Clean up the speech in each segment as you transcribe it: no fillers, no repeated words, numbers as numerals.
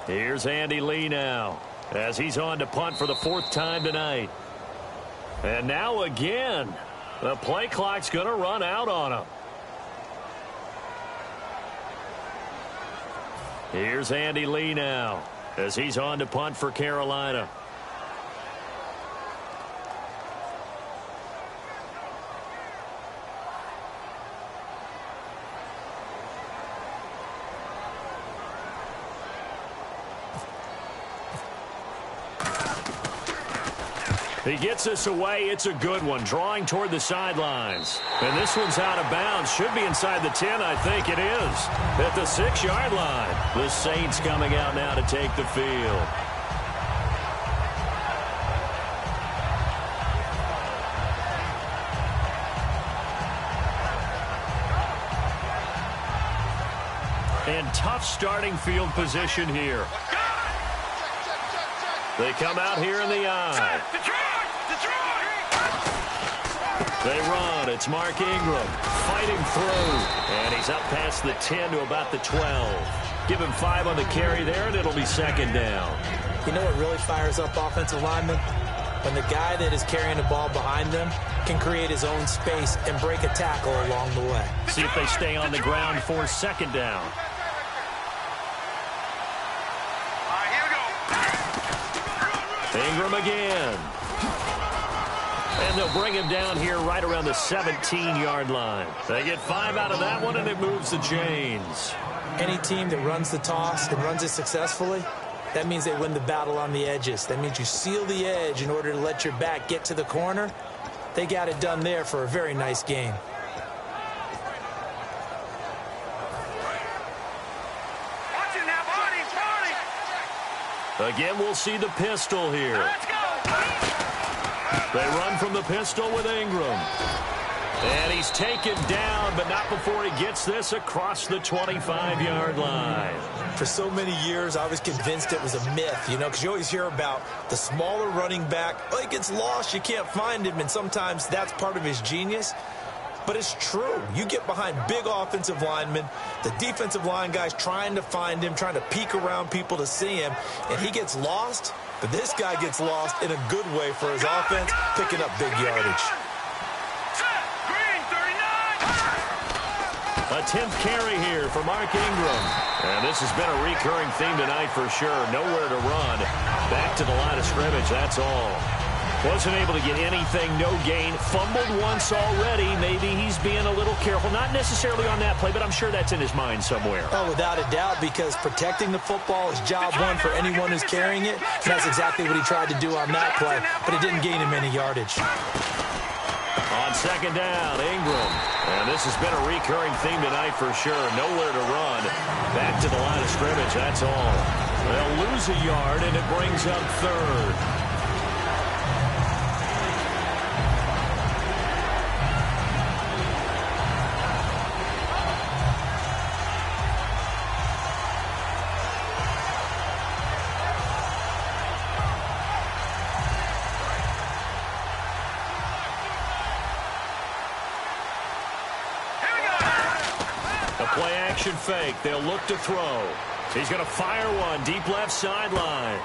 Here's Andy Lee now as he's on to punt for the 4th time tonight. And now again, the play clock's going to run out on him. Here's Andy Lee now as he's on to punt for Carolina. He gets this away. It's a good one, drawing toward the sidelines. And this one's out of bounds. Should be inside the 10, I think it is. At the 6-yard line. The Saints coming out now to take the field. And tough starting field position here. They come out here in the eye. They run. It's Mark Ingram fighting through. And he's up past the 10 to about the 12. Give him 5 on the carry there, and it'll be 2nd down. You know what really fires up offensive linemen? When the guy that is carrying the ball behind them can create his own space and break a tackle along the way. See if they stay on the ground for 2nd down. Ingram again. And they'll bring him down here right around the 17-yard line. They get 5 out of that one, and it moves the chains. Any team that runs the toss and runs it successfully, that means they win the battle on the edges. That means you seal the edge in order to let your back get to the corner. They got it done there for a very nice game. Again, we'll see the pistol here. They run from the pistol with Ingram. And he's taken down, but not before he gets this across the 25-yard line. For so many years, I was convinced it was a myth, you know, because you always hear about the smaller running back. Oh, he gets lost, you can't find him, and sometimes that's part of his genius. But it's true. You get behind big offensive linemen, the defensive line guys trying to find him, trying to peek around people to see him, and he gets lost. But this guy gets lost in a good way for his offense, picking up big yardage. A 10th carry here for Mark Ingram. And this has been a recurring theme tonight for sure. Nowhere to run. Back to the line of scrimmage, that's all. Wasn't able to get anything, no gain. Fumbled once already. Maybe he's being a little careful. Not necessarily on that play, but I'm sure that's in his mind somewhere. Oh, without a doubt, because protecting the football is job one for anyone who's carrying it. And that's exactly what he tried to do on that play, but it didn't gain him any yardage. On 2nd down, Ingram. And this has been a recurring theme tonight for sure. Nowhere to run. Back to the line of scrimmage, that's all. They'll lose a yard, and it brings up 3rd. Play-action fake. They'll look to throw. He's going to fire one deep left sideline.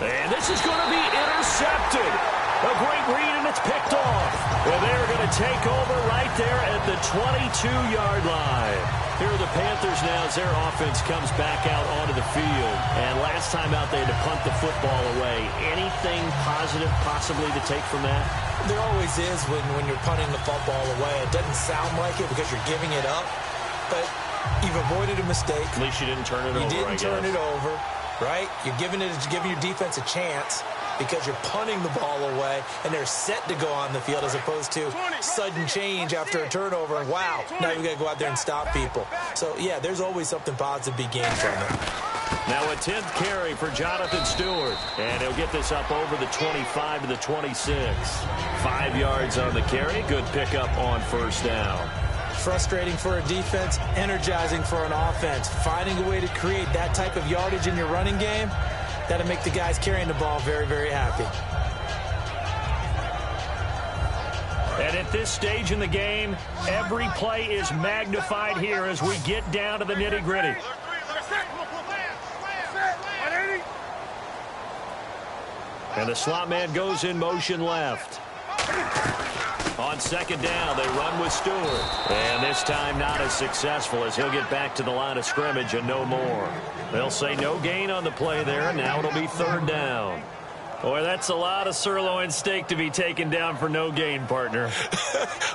And this is going to be intercepted. A great read, and it's picked off. And they're going to take over right there at the 22-yard line. Here are the Panthers now as their offense comes back out onto the field. And last time out, they had to punt the football away. Anything positive possibly to take from that? There always is when you're punting the football away. It doesn't sound like it because you're giving it up. But you've avoided a mistake. At least you didn't turn it over, You didn't turn it over, right? You're giving your defense a chance because you're punting the ball away, and they're set to go on the field as opposed to sudden change after a turnover. And wow, now you've got to go out there and stop people. So, yeah, there's always something positive to be gained from it. Now a 10th carry for Jonathan Stewart. And he'll get this up over the 25 to the 26. 5 yards on the carry. Good pickup on 1st down. Frustrating for a defense, energizing for an offense. Finding a way to create that type of yardage in your running game, that'll make the guys carrying the ball very, very happy. And at this stage in the game, every play is magnified here as we get down to the nitty-gritty. And the slot man goes in motion left. On second down, they run with Stewart. And this time not as successful as he'll get back to the line of scrimmage and no more. They'll say no gain on the play there. Now it'll be third down. Boy, that's a lot of sirloin steak to be taken down for no gain, partner.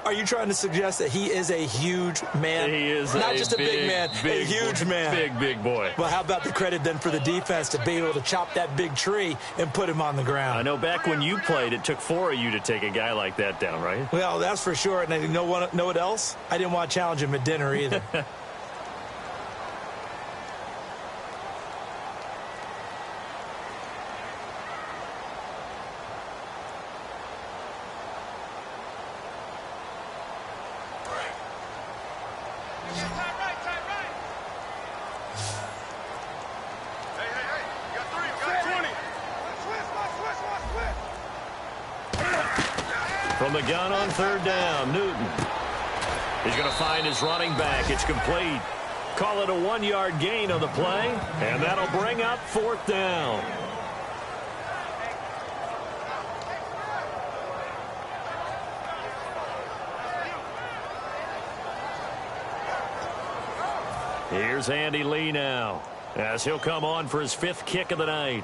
Are you trying to suggest that he is a huge man? He is not just a big man, a huge man. Big boy. Well, how about the credit then for the defense to be able to chop that big tree and put him on the ground? I know back when you played, it took 4 of you to take a guy like that down, right? Well, that's for sure. And you know what else? I didn't want to challenge him at dinner either. From the gun on third down, Newton. He's going to find his running back. It's complete. Call it a 1-yard gain on the play, and that'll bring up fourth down. Here's Andy Lee now, as he'll come on for his 5th kick of the night.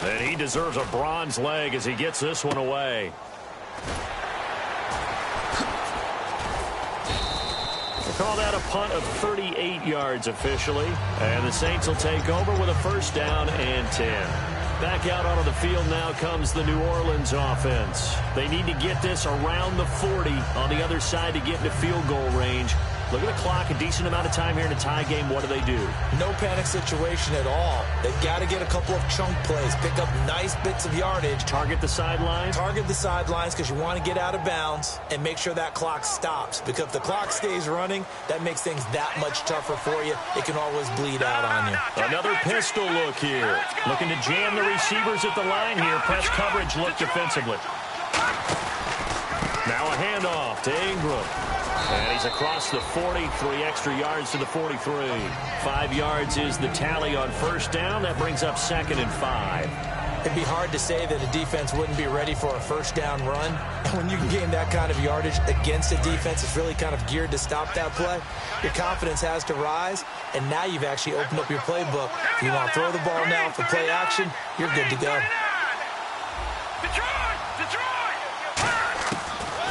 And he deserves a bronze leg as he gets this one away. Call that a punt of 38 yards officially. And the Saints will take over with a first down and 10. Back out onto the field now comes the New Orleans offense. They need to get this around the 40 on the other side to get into field goal range. Look at the clock, a decent amount of time here in a tie game. What do? No panic situation at all. They've got to get a couple of chunk plays, pick up nice bits of yardage. Target the sidelines? Target the sidelines because you want to get out of bounds and make sure that clock stops. Because if the clock stays running, that makes things that much tougher for you. It can always bleed out on you. Another pistol look here. Looking to jam the receivers at the line here. Press coverage look defensively. Now a handoff to Ingram. And he's across the 40, 3 extra yards to the 43. 5 yards is the tally on first down. That brings up 2nd and 5. It'd be hard to say that a defense wouldn't be ready for a first down run. And when you can gain that kind of yardage against a defense, it's really kind of geared to stop that play. Your confidence has to rise, and now you've actually opened up your playbook. If you want to throw the ball now for play action, you're good to go.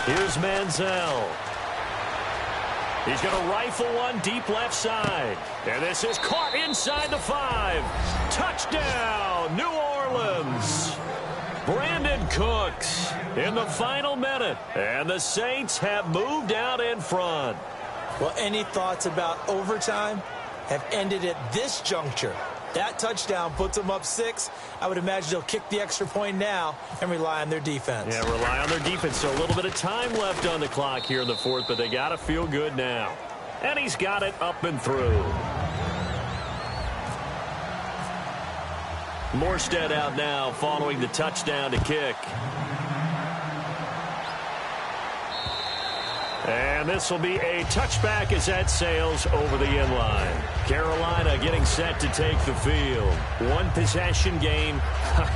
Here's Manziel. He's going to rifle one deep left side. And this is caught inside the 5. Touchdown, New Orleans. Brandon Cooks in the final minute. And the Saints have moved out in front. Well, any thoughts about overtime have ended at this juncture. That touchdown puts them up 6. I would imagine they'll kick the extra point now and rely on their defense. Yeah, rely on their defense. So a little bit of time left on the clock here in the 4th, but they got to feel good now. And he's got it up and through. Morstead out now following the touchdown to kick. And this will be a touchback as that sails over the end line. Carolina getting set to take the field. 1 possession game.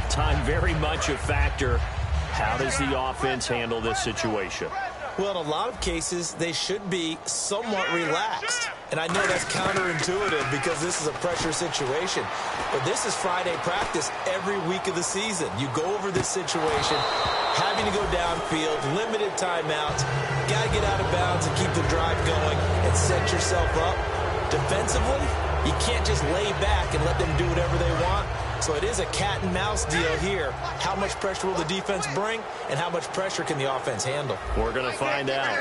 Time very much a factor. How does the offense handle this situation? Well, in a lot of cases, they should be somewhat relaxed. And I know that's counterintuitive because this is a pressure situation. But this is Friday practice every week of the season. You go over this situation, having to go downfield, limited timeouts, got to get out of bounds and keep the drive going and set yourself up. Defensively, you can't just lay back and let them do whatever they want. So it is a cat and mouse deal here. How much pressure will the defense bring, and how much pressure can the offense handle? We're going to find out.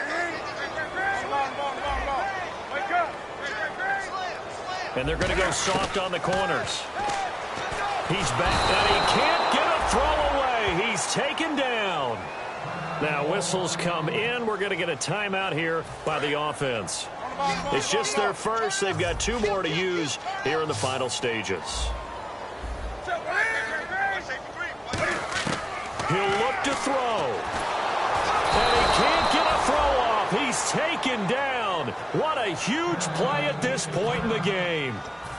And they're going to go soft on the corners. He's back, and he can't get a throw away. He's taken down. Now whistles come in. We're going to get a timeout here by the offense. It's just their first. They've got 2 more to use here in the final stages. He'll look to throw. And he can't get a throw off. He's taken down. What a huge play at this point in the game.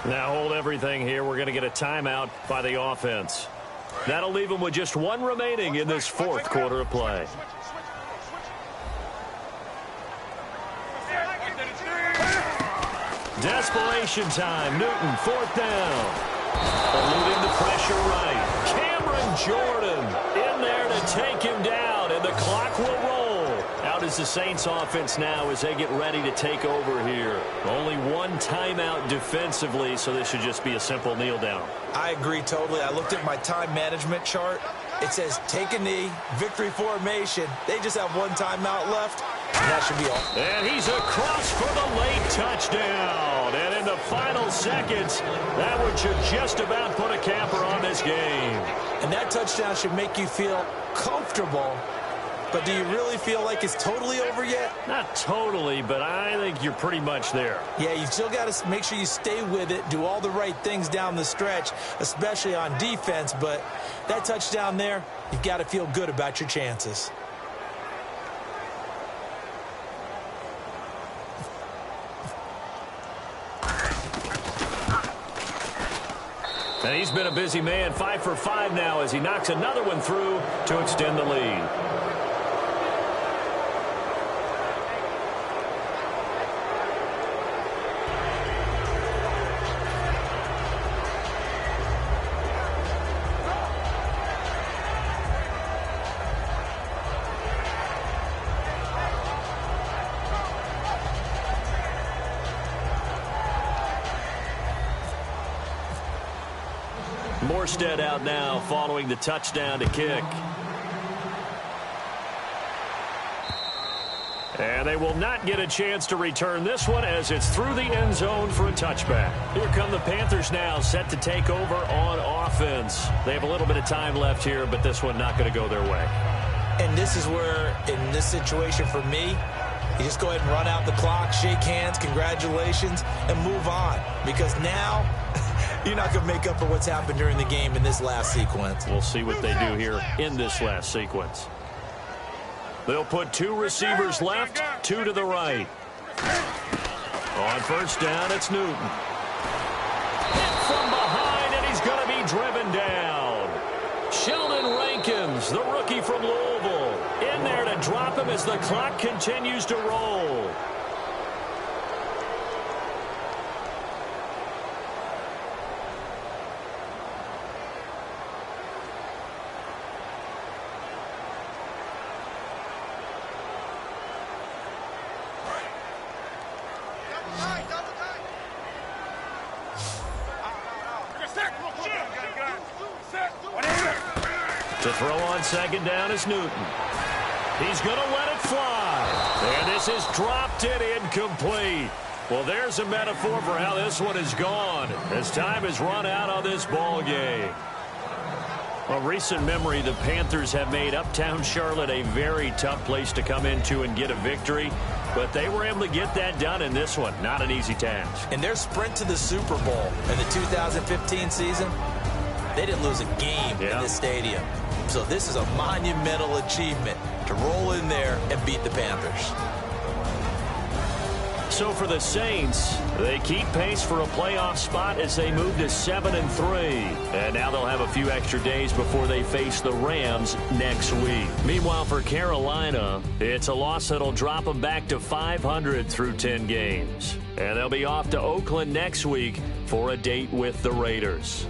Now hold everything here. We're going to get a timeout by the offense. That'll leave them with just one remaining in this fourth quarter of play. Desperation time. Newton, fourth down. Eluding the pressure right. Cameron Jordan in there to take him down, and the clock will roll. Out is the Saints offense now as they get ready to take over here. Only one timeout defensively, so this should just be a simple kneel down. I agree totally. I looked at my time management chart. It says take a knee, victory formation. They just have one timeout left, and that should be all. And he's across for the late touchdown. And in the final seconds, that one should just about put a capper on this game. And that touchdown should make you feel comfortable. But do you really feel like it's totally over yet? Not totally, but I think you're pretty much there. Yeah, you still got to make sure you stay with it, do all the right things down the stretch, especially on defense. But that touchdown there, you've got to feel good about your chances. And he's been a busy man, 5 for 5 now as he knocks another one through to extend the lead. Morstead out now following the touchdown to kick. And they will not get a chance to return this one as it's through the end zone for a touchback. Here come the Panthers now, set to take over on offense. They have a little bit of time left here, but this one not going to go their way. And this is where, in this situation for me, you just go ahead and run out the clock, shake hands, congratulations, and move on. Because now you're not going to make up for what's happened during the game in this last sequence. We'll see what they do here in this last sequence. They'll put 2 receivers left, 2 to the right. On first down, it's Newton. Hit from behind, and he's going to be driven down. Sheldon Rankins, the rookie from Louisville, in there to drop him as the clock continues to roll. To throw on second down is Newton. He's going to let it fly. And this is dropped and incomplete. Well, there's a metaphor for how this one is gone as time has run out on this ball game. A recent memory, the Panthers have made Uptown Charlotte a very tough place to come into and get a victory. But they were able to get that done in this one. Not an easy task. In their sprint to the Super Bowl in the 2015 season, they didn't lose a game in this stadium. So this is a monumental achievement to roll in there and beat the Panthers. So for the Saints, they keep pace for a playoff spot as they move to 7-3. And now they'll have a few extra days before they face the Rams next week. Meanwhile, for Carolina, it's a loss that'll drop them back to 500 through 10 games. And they'll be off to Oakland next week for a date with the Raiders.